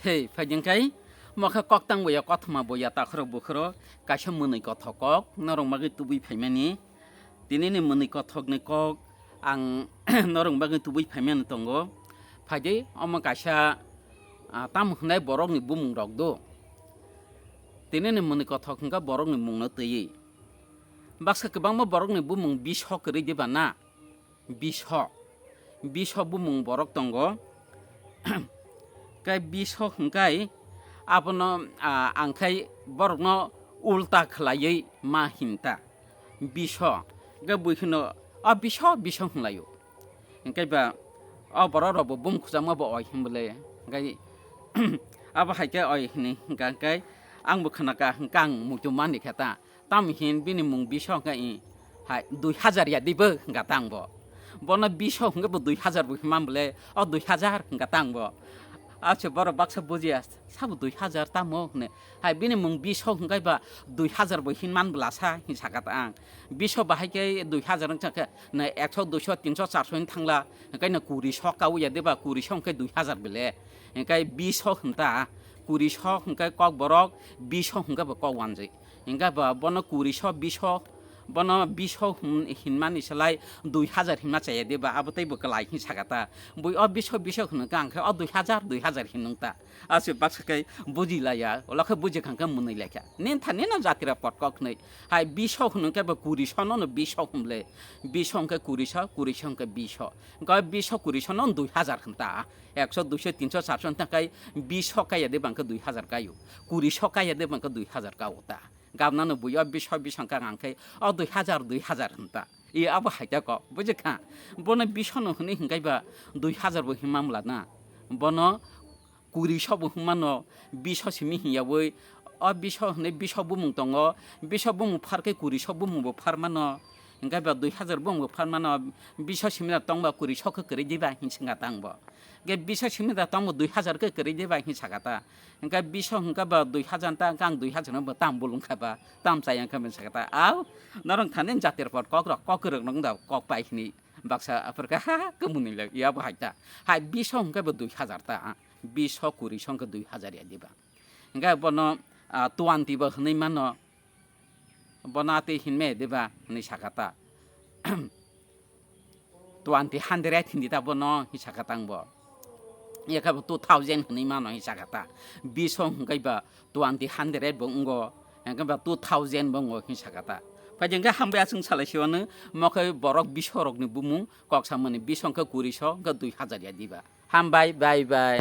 Hei, fajengkai, maka kok tang boya kot ma boya takhro bukhro, kasha munai kothok kok, norong magi tubuy phaimani, tinini munai kothok ni kok, ang norong magi tubuy phaimani tongo, phajai oma kasha tam hnai borok ni bumung rok do. Tinini munai kothok hingga borok ni mung no tei. Baksa kebang ma borok ni bumung bisho keri di bana, bisho bumung borok tongo. Kai bisho hingkai abono angkai borokno ulta khlaioi ma himta bisho ga bukhino bisho hinglayo hingkai ba borok bo bum khujama bo oi himbele gai aba haike oi hini hingkai ang bukhanaka hingkang mujumani khata tam hin bini mung bisho gai hai 2000 ya dibo ngatang bo bono bisho hingga bo 2000 bo himambele 2000 ngatang bo আচ্ছা বড় বাক্সা বুঝি আসছে সাবু 2000 তামো নে high বিনি মুং 20 হংগাই বা 2000 বহিন মান ব্লাসা হি সাকাত আং 20 বাহাইকে 2000 রং চাকা না 100 200 300 400 থাংলা কাই না কুরি সকাউ ইয়া দেবা কুরি সংকে 2000 বেলে কাই 20 হংতা কুরি সংকে কক বরক 20 হংকা বা কক ওয়ানজে ইংকা বা বন কুরি 20 বনো 20 হিনমান ইসলাই 2000 হিনমা চাইয়া দেবা আবতাই বকলাই হি সাগাতা বই 20 হন গাংখা 2000 হিনংতা আছে বাক্সকাই বুজিলায়া ওলাখা বুজি খাংকা মুनै লেখা নেন থানে না জাতিরা পটকক নাই হাই 20 হন কে বা 20 হন 20 হমলে 20 হংকা 20 হংকা 20 গায় 20 20 হন 2000 হন্তা 100 200 300 400 টাকাই 20 হকায়া দেবাংকা 2000 কায়ু 20 হকায়া দেবাংকা 2000 কাওতা গাবনানো বুইয়া বিশংকা গাংখাই 2000 হন্তা ই আবো হাইতা ক বুঝে খা বন বিশন হনি হিংগাইবা 2000 বো হিমামলা না বন 20 বো হিমানো 20 সিমি হিয়াবই বিশ হনে 20 বুমুং দङ 20 বুমুং ফারকে 20 বুমুং বো ফারমানো হিংগাইবা 2000 বুমুং ফারমানো 20 সিমিনা দংবা 20 কে করি দিবা হিংসিংगा दांबो गे 20 सिमिदा तंग 2000 के करि देबा हि सागाता इंका 20 हंका बा 2000 ता गां 2000 न ताम बुलुं खाबा ताम चायं खामन सागाता आव नरं थानेन जातेर पर कक नंग दा कक पाइखनि बाक्सा अफरका कमुनि ल या बाहायता हाय 20 हंका बा 2000 ता 20 कुरि संका 2000 या देबा इंका बनो 20 बा हनै मानो बनाते हिनमे देबा नि सागाता 20 100 हिन्दी ता बनो हि सागातांबो याखाबो 2000 हनै मानो हि सागाता 20 हंगाइबा 20 100 बंगो हंगाबा 2000 बंगो हि सागाता फाजंगा हामबाया जों सालायसिवानो मखै बरक 20 रकनि बुमु कक्सा मनि 20 हंका 20 गा 2000 या दिबा हामबाय बाय बाय